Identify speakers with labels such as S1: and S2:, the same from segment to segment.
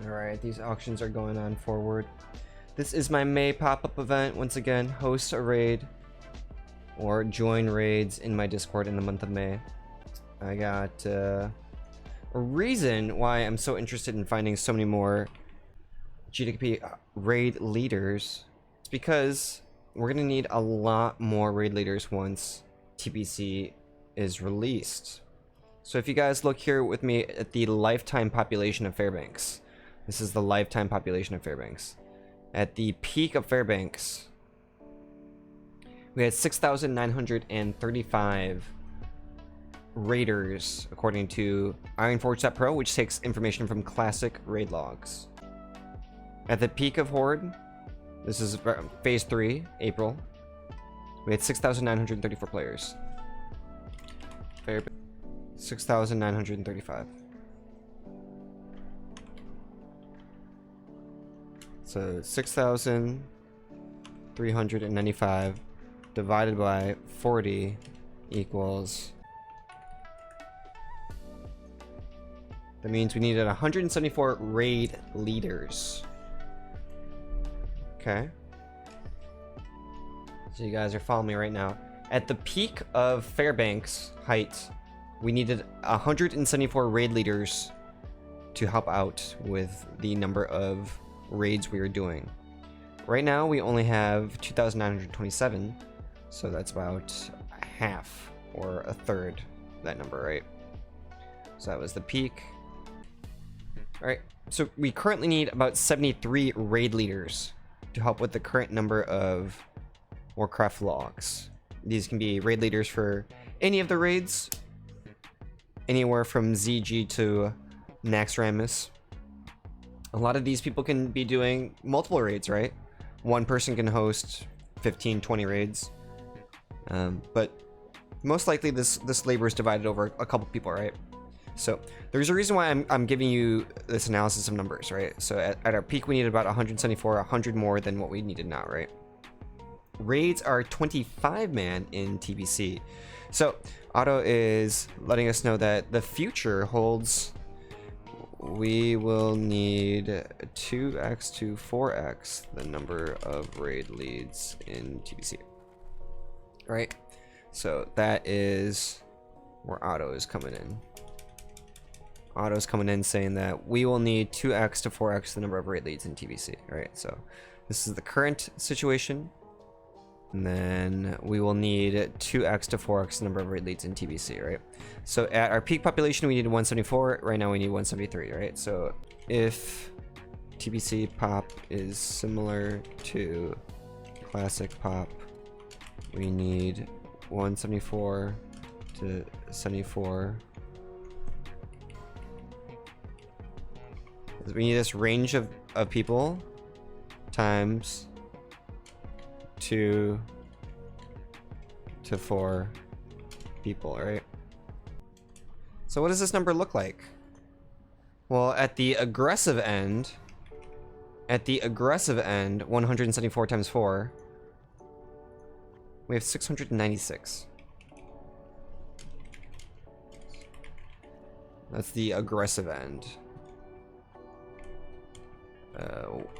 S1: Alright, these auctions are going on forward. This is my May pop-up event. Once again, host a raid or join raids in my Discord in the month of May. I got a reason why I'm so interested in finding so many more GDP raid leaders. It's because we're gonna need a lot more raid leaders once TBC is released. So if you guys look here with me at the lifetime population of Fairbanks, this is the lifetime population of Fairbanks. At the peak of Fairbanks, we had 6,935 raiders, according to Ironforge.pro, which takes information from classic raid logs. At the peak of Horde, this is phase 3, April, we had 6,934 players. 6,935. So 6,395 divided by 40 equals... That means we needed 174 raid leaders. Okay. So you guys are following me right now. At the peak of Fairbanks height, we needed 174 raid leaders to help out with the number of raids we are doing. Right now we only have 2,927, so that's about half or a third that number, right? So that was the peak. All right, so we currently need about 73 raid leaders to help with the current number of Warcraft logs. These can be raid leaders for any of the raids, anywhere from ZG to Naxxramas. A lot of these people can be doing multiple raids, right? One person can host 15, 20 raids. But most likely this labor is divided over a couple people, right? So there's a reason why I'm giving you this analysis of numbers, right? So at our peak, we needed about 174, 100 more than what we needed now, right? Raids are 25-man in TBC. So Otto is letting us know that the future holds... We will need 2x to 4x the number of raid leads in TBC. Right? So that is where Otto is coming in. Otto's coming in saying that we will need 2x to 4x the number of raid leads in TBC. Right? So this is the current situation. And then we will need 2x to 4x the number of raid leads in TBC, right? So at our peak population, we needed 174. Right now, we need 173, right? So if TBC pop is similar to classic pop, we need 174 to 74. We need this range of people times 2 to 4 people, right? So what does this number look like? Well, at the aggressive end, 174 times 4, we have 696. That's the aggressive end.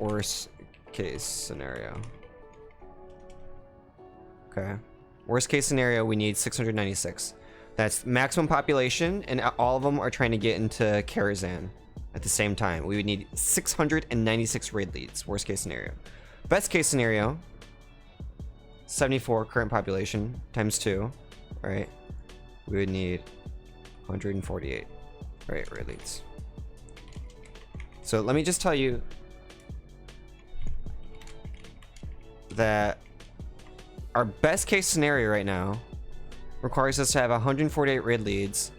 S1: Worst case scenario. Okay. Worst case scenario, we need 696. That's maximum population, and all of them are trying to get into Karazhan at the same time. We would need 696 raid leads. Worst case scenario. Best case scenario, 74 current population times 2, right? We would need 148, right, raid leads. So let me just tell you that our best case scenario right now requires us to have 148 raid leads,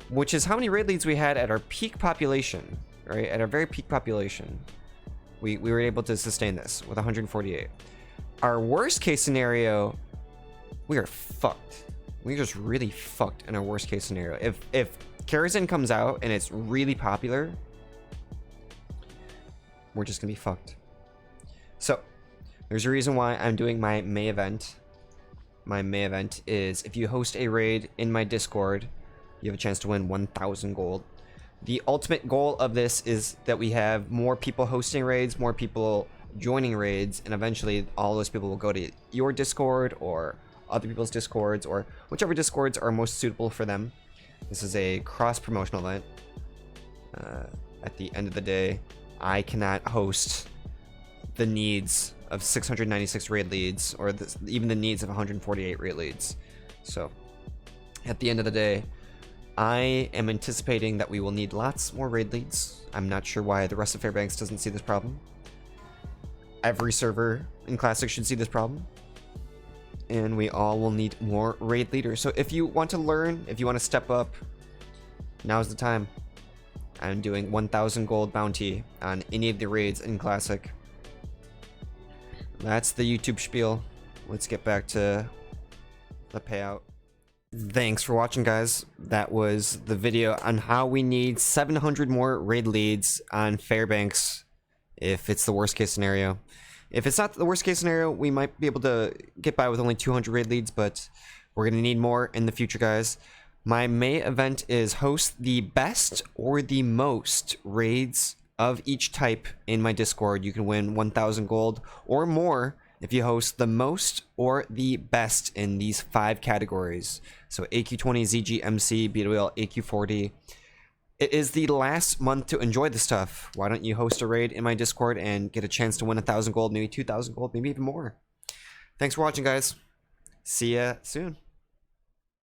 S1: which is how many raid leads we had at our peak population, right? At our very peak population, we were able to sustain this with 148. Our worst case scenario, we are fucked. We're just really fucked in our worst case scenario. If Karazhan comes out and it's really popular, we're just gonna be fucked. So there's a reason why I'm doing my May event. My May event is if you host a raid in my Discord, you have a chance to win 1,000 gold. The ultimate goal of this is that we have more people hosting raids, more people joining raids, and eventually all those people will go to your Discord or other people's Discords or whichever Discords are most suitable for them. This is a cross-promotional event. At the end of the day, I cannot host the needs of 696 raid leads or even the needs of 148 raid leads. So at the end of the day, I am anticipating that we will need lots more raid leads. I'm not sure why the rest of Fairbanks doesn't see this problem. Every server in Classic should see this problem. And we all will need more raid leaders. So if you want to learn, if you want to step up, now's the time. I'm doing 1,000 gold bounty on any of the raids in Classic. That's the YouTube spiel. Let's get back to the payout. Thanks for watching, guys. That was the video on how we need 700 more raid leads on Fairbanks if it's the worst case scenario. If it's not the worst case scenario, we might be able to get by with only 200 raid leads, but we're going to need more in the future, guys. My May event is host the best or the most raids of each type in my Discord. You can win 1,000 gold or more if you host the most or the best in these 5 categories. So AQ20, ZG, MC, BWL, AQ40. It is the last month to enjoy the stuff. Why don't you host a raid in my Discord and get a chance to win 1,000 gold, maybe 2,000 gold, maybe even more. Thanks for watching, guys. See ya soon.